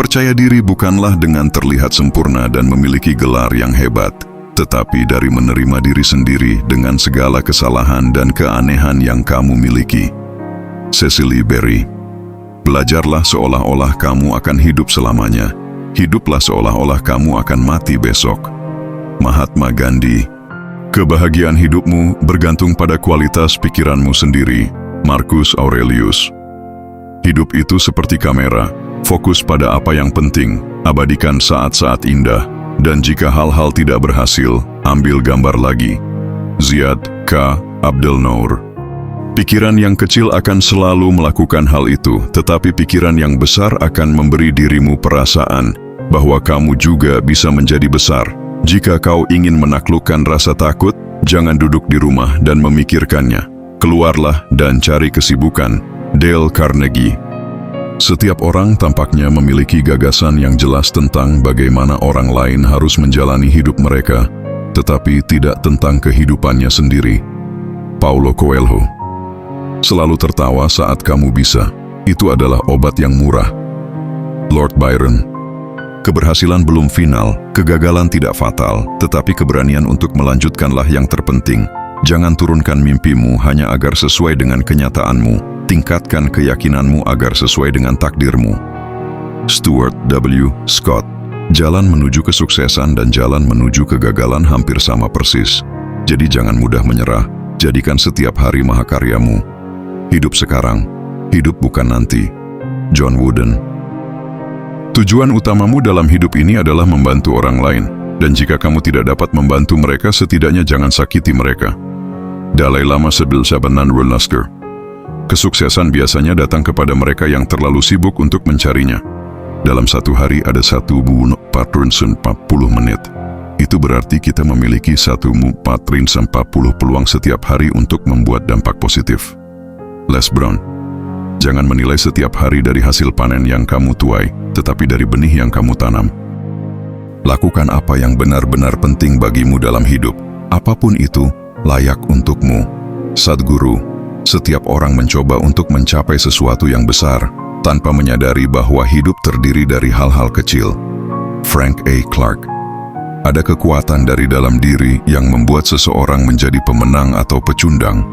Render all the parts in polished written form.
Percaya diri bukanlah dengan terlihat sempurna dan memiliki gelar yang hebat, tetapi dari menerima diri sendiri dengan segala kesalahan dan keanehan yang kamu miliki. Cecily Berry. Belajarlah seolah-olah kamu akan hidup selamanya. Hiduplah seolah-olah kamu akan mati besok. Mahatma Gandhi. Kebahagiaan hidupmu bergantung pada kualitas pikiranmu sendiri. Marcus Aurelius. Hidup itu seperti kamera, fokus pada apa yang penting, abadikan saat-saat indah, dan jika hal-hal tidak berhasil, ambil gambar lagi. Ziad K. Abdel Nour. Pikiran yang kecil akan selalu melakukan hal itu, tetapi pikiran yang besar akan memberi dirimu perasaan bahwa kamu juga bisa menjadi besar. Jika kau ingin menaklukkan rasa takut, jangan duduk di rumah dan memikirkannya. Keluarlah dan cari kesibukan. Dale Carnegie. Setiap orang tampaknya memiliki gagasan yang jelas tentang bagaimana orang lain harus menjalani hidup mereka, tetapi tidak tentang kehidupannya sendiri. Paulo Coelho. Selalu tertawa saat kamu bisa. Itu adalah obat yang murah. Lord Byron. Keberhasilan belum final, kegagalan tidak fatal, tetapi keberanian untuk melanjutkanlah yang terpenting. Jangan turunkan mimpimu hanya agar sesuai dengan kenyataanmu. Tingkatkan keyakinanmu agar sesuai dengan takdirmu. Stuart W. Scott. Jalan menuju kesuksesan dan jalan menuju kegagalan hampir sama persis. Jadi jangan mudah menyerah. Jadikan setiap hari mahakaryamu. Hidup sekarang, hidup bukan nanti. John Wooden. Tujuan utamamu dalam hidup ini adalah membantu orang lain, dan jika kamu tidak dapat membantu mereka, setidaknya jangan sakiti mereka. Dalai Lama Sybil Sabananrul Lasker. Kesuksesan biasanya datang kepada mereka yang terlalu sibuk untuk mencarinya. Dalam satu hari ada 1,440 menit. Itu berarti kita memiliki 1,440 peluang setiap hari untuk membuat dampak positif. Les Brown. Jangan menilai setiap hari dari hasil panen yang kamu tuai, tetapi dari benih yang kamu tanam. Lakukan apa yang benar-benar penting bagimu dalam hidup. Apapun itu, layak untukmu. Sadhguru. Setiap orang mencoba untuk mencapai sesuatu yang besar, tanpa menyadari bahwa hidup terdiri dari hal-hal kecil. Frank A. Clark. Ada kekuatan dari dalam diri yang membuat seseorang menjadi pemenang atau pecundang.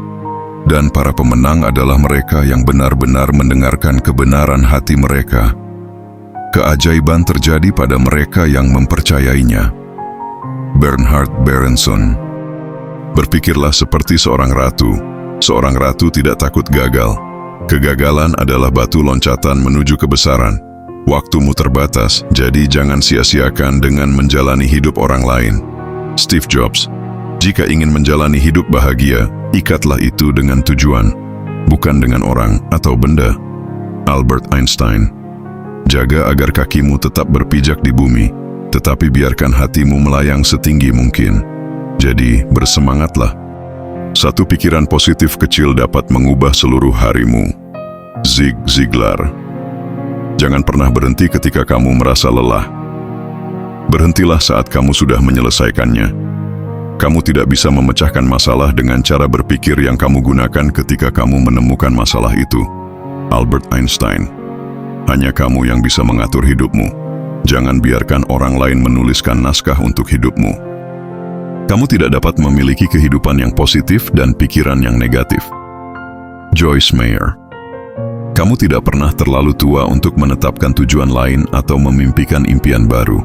Dan para pemenang adalah mereka yang benar-benar mendengarkan kebenaran hati mereka. Keajaiban terjadi pada mereka yang mempercayainya. Bernhard Berenson. Berpikirlah seperti seorang ratu. Seorang ratu tidak takut gagal. Kegagalan adalah batu loncatan menuju kebesaran. Waktumu terbatas, jadi jangan sia-siakan dengan menjalani hidup orang lain. Steve Jobs. Jika ingin menjalani hidup bahagia, ikatlah itu dengan tujuan, bukan dengan orang atau benda. Albert Einstein. Jaga agar kakimu tetap berpijak di bumi, tetapi biarkan hatimu melayang setinggi mungkin. Jadi, bersemangatlah. Satu pikiran positif kecil dapat mengubah seluruh harimu. Zig Ziglar. Jangan pernah berhenti ketika kamu merasa lelah. Berhentilah saat kamu sudah menyelesaikannya. Kamu tidak bisa memecahkan masalah dengan cara berpikir yang kamu gunakan ketika kamu menemukan masalah itu. Albert Einstein. Hanya kamu yang bisa mengatur hidupmu. Jangan biarkan orang lain menuliskan naskah untuk hidupmu. Kamu tidak dapat memiliki kehidupan yang positif dan pikiran yang negatif. Joyce Meyer. Kamu tidak pernah terlalu tua untuk menetapkan tujuan lain atau memimpikan impian baru.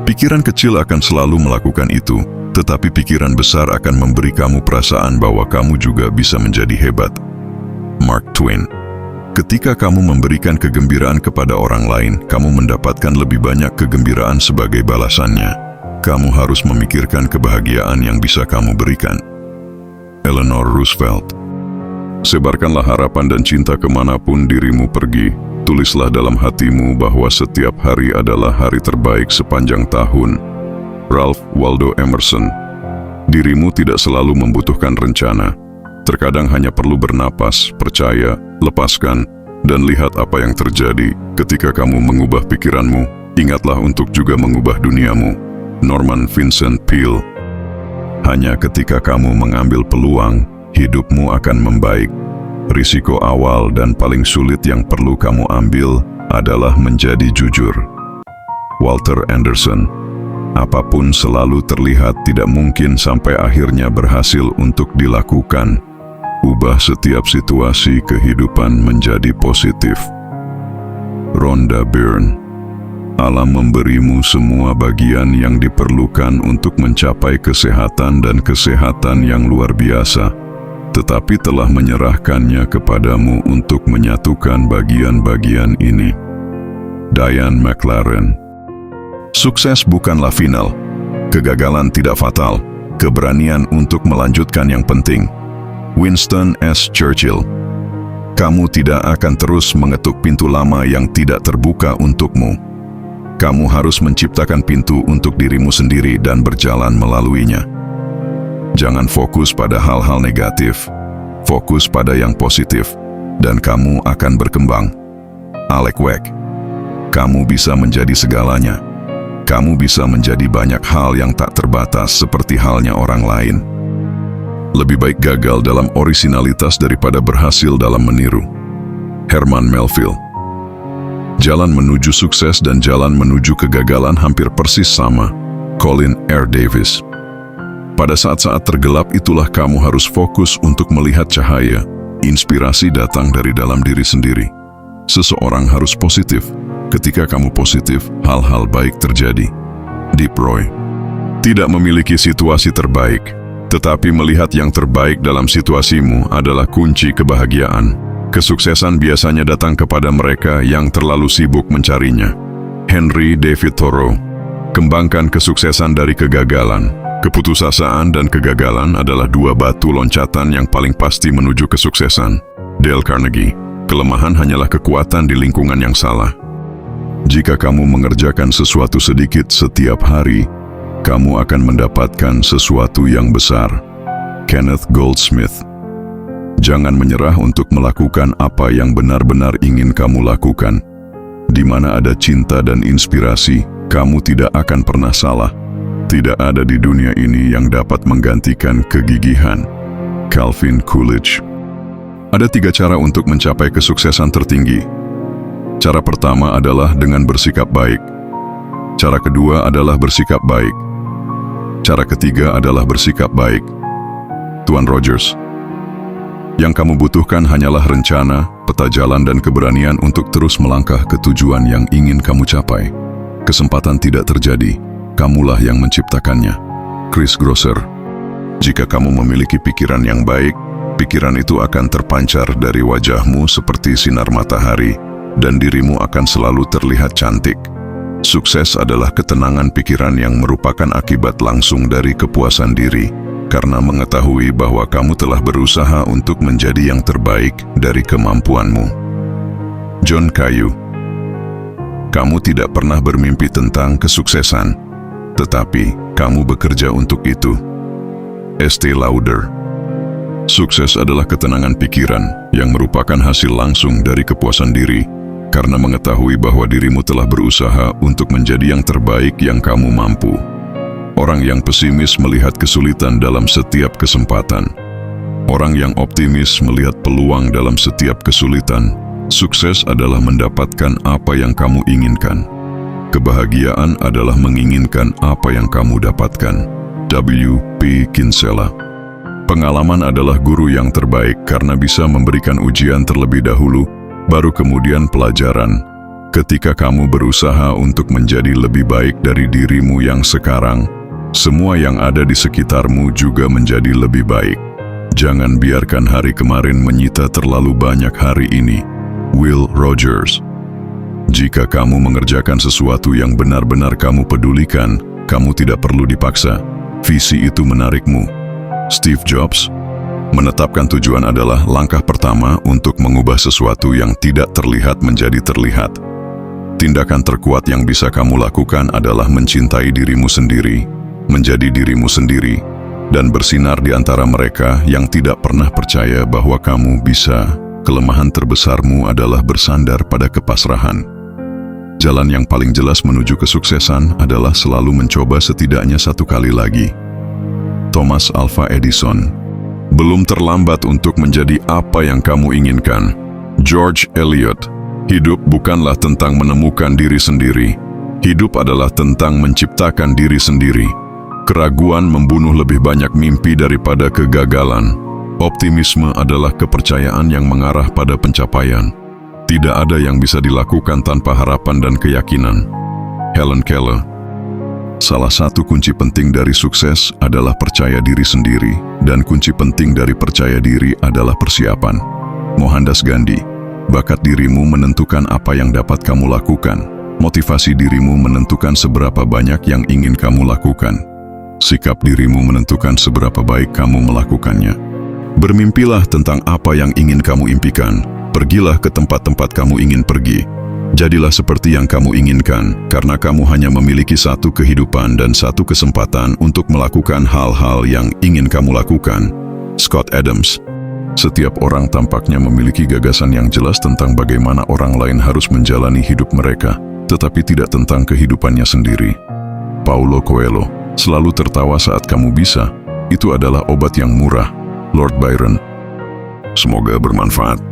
Pikiran kecil akan selalu melakukan itu, tetapi pikiran besar akan memberi kamu perasaan bahwa kamu juga bisa menjadi hebat. Mark Twain. Ketika kamu memberikan kegembiraan kepada orang lain, kamu mendapatkan lebih banyak kegembiraan sebagai balasannya. Kamu harus memikirkan kebahagiaan yang bisa kamu berikan. Eleanor Roosevelt. Sebarkanlah harapan dan cinta kemanapun dirimu pergi. Tulislah dalam hatimu bahwa setiap hari adalah hari terbaik sepanjang tahun. Ralph Waldo Emerson. Dirimu tidak selalu membutuhkan rencana. Terkadang hanya perlu bernapas, percaya, lepaskan, dan lihat apa yang terjadi. Ketika kamu mengubah pikiranmu, ingatlah untuk juga mengubah duniamu. Norman Vincent Peale. Hanya ketika kamu mengambil peluang, hidupmu akan membaik. Risiko awal dan paling sulit yang perlu kamu ambil adalah menjadi jujur. Walter Anderson. Apapun selalu terlihat tidak mungkin sampai akhirnya berhasil untuk dilakukan. Ubah setiap situasi kehidupan menjadi positif. Rhonda Byrne. Alam memberimu semua bagian yang diperlukan untuk mencapai kesehatan dan kesehatan yang luar biasa, tetapi telah menyerahkannya kepadamu untuk menyatukan bagian-bagian ini. Diane McLaren. Sukses bukanlah final. Kegagalan tidak fatal. Keberanian untuk melanjutkan yang penting. Winston S. Churchill. Kamu tidak akan terus mengetuk pintu lama yang tidak terbuka untukmu. Kamu harus menciptakan pintu untuk dirimu sendiri dan berjalan melaluinya. Jangan fokus pada hal-hal negatif. Fokus pada yang positif, dan kamu akan berkembang. Alec Weck. Kamu bisa menjadi segalanya. Kamu bisa menjadi banyak hal yang tak terbatas seperti halnya orang lain. Lebih baik gagal dalam orisinalitas daripada berhasil dalam meniru. Herman Melville. Jalan menuju sukses dan jalan menuju kegagalan hampir persis sama. Colin R. Davis. Pada saat-saat tergelap itulah kamu harus fokus untuk melihat cahaya. Inspirasi datang dari dalam diri sendiri. Seseorang harus positif. Ketika kamu positif, hal-hal baik terjadi. Deep Roy. Tidak memiliki situasi terbaik, tetapi melihat yang terbaik dalam situasimu adalah kunci kebahagiaan. Kesuksesan biasanya datang kepada mereka yang terlalu sibuk mencarinya. Henry David Thoreau. Kembangkan kesuksesan dari kegagalan. Keputusasaan dan kegagalan adalah dua batu loncatan yang paling pasti menuju kesuksesan. Dale Carnegie. Kelemahan hanyalah kekuatan di lingkungan yang salah. Jika kamu mengerjakan sesuatu sedikit setiap hari, kamu akan mendapatkan sesuatu yang besar. Kenneth Goldsmith. Jangan menyerah untuk melakukan apa yang benar-benar ingin kamu lakukan. Di mana ada cinta dan inspirasi, kamu tidak akan pernah salah. Tidak ada di dunia ini yang dapat menggantikan kegigihan. Calvin Coolidge. Ada 3 cara untuk mencapai kesuksesan tertinggi. Cara pertama adalah dengan bersikap baik. Cara kedua adalah bersikap baik. Cara ketiga adalah bersikap baik. Tuan Rogers. Yang kamu butuhkan hanyalah rencana, peta jalan dan keberanian untuk terus melangkah ke tujuan yang ingin kamu capai. Kesempatan tidak terjadi, kamulah yang menciptakannya. Chris Grosser. Jika kamu memiliki pikiran yang baik, pikiran itu akan terpancar dari wajahmu seperti sinar matahari, dan dirimu akan selalu terlihat cantik. Sukses adalah ketenangan pikiran yang merupakan akibat langsung dari kepuasan diri, karena mengetahui bahwa kamu telah berusaha untuk menjadi yang terbaik dari kemampuanmu. John Cayu. Kamu tidak pernah bermimpi tentang kesuksesan, tetapi kamu bekerja untuk itu. Estee Lauder. Sukses adalah ketenangan pikiran yang merupakan hasil langsung dari kepuasan diri, karena mengetahui bahwa dirimu telah berusaha untuk menjadi yang terbaik yang kamu mampu. Orang yang pesimis melihat kesulitan dalam setiap kesempatan. Orang yang optimis melihat peluang dalam setiap kesulitan. Sukses adalah mendapatkan apa yang kamu inginkan. Kebahagiaan adalah menginginkan apa yang kamu dapatkan. W. P. Kinsella. Pengalaman adalah guru yang terbaik karena bisa memberikan ujian terlebih dahulu, baru kemudian pelajaran. Ketika kamu berusaha untuk menjadi lebih baik dari dirimu yang sekarang, semua yang ada di sekitarmu juga menjadi lebih baik. Jangan biarkan hari kemarin menyita terlalu banyak hari ini. Will Rogers. Jika kamu mengerjakan sesuatu yang benar-benar kamu pedulikan, kamu tidak perlu dipaksa. Visi itu menarikmu. Steve Jobs. Menetapkan tujuan adalah langkah pertama untuk mengubah sesuatu yang tidak terlihat menjadi terlihat. Tindakan terkuat yang bisa kamu lakukan adalah mencintai dirimu sendiri, menjadi dirimu sendiri, dan bersinar di antara mereka yang tidak pernah percaya bahwa kamu bisa. Kelemahan terbesarmu adalah bersandar pada kepasrahan. Jalan yang paling jelas menuju kesuksesan adalah selalu mencoba setidaknya 1 kali lagi. Thomas Alva Edison. Belum terlambat untuk menjadi apa yang kamu inginkan. George Eliot. Hidup bukanlah tentang menemukan diri sendiri, Hidup adalah tentang menciptakan diri sendiri. Keraguan membunuh lebih banyak mimpi daripada kegagalan. Optimisme adalah kepercayaan yang mengarah pada pencapaian. Tidak ada yang bisa dilakukan tanpa harapan dan keyakinan. Helen Keller. Salah satu kunci penting dari sukses adalah percaya diri sendiri, dan kunci penting dari percaya diri adalah persiapan. Mohandas Gandhi. Bakat dirimu menentukan apa yang dapat kamu lakukan. Motivasi dirimu menentukan seberapa banyak yang ingin kamu lakukan. Sikap dirimu menentukan seberapa baik kamu melakukannya. Bermimpilah tentang apa yang ingin kamu impikan. Pergilah ke tempat-tempat kamu ingin pergi. Jadilah seperti yang kamu inginkan, karena kamu hanya memiliki satu kehidupan dan satu kesempatan untuk melakukan hal-hal yang ingin kamu lakukan. Scott Adams. Setiap orang tampaknya memiliki gagasan yang jelas tentang bagaimana orang lain harus menjalani hidup mereka, tetapi tidak tentang kehidupannya sendiri. Paulo Coelho. Selalu tertawa saat kamu bisa. Itu adalah obat yang murah. Lord Byron. Semoga bermanfaat.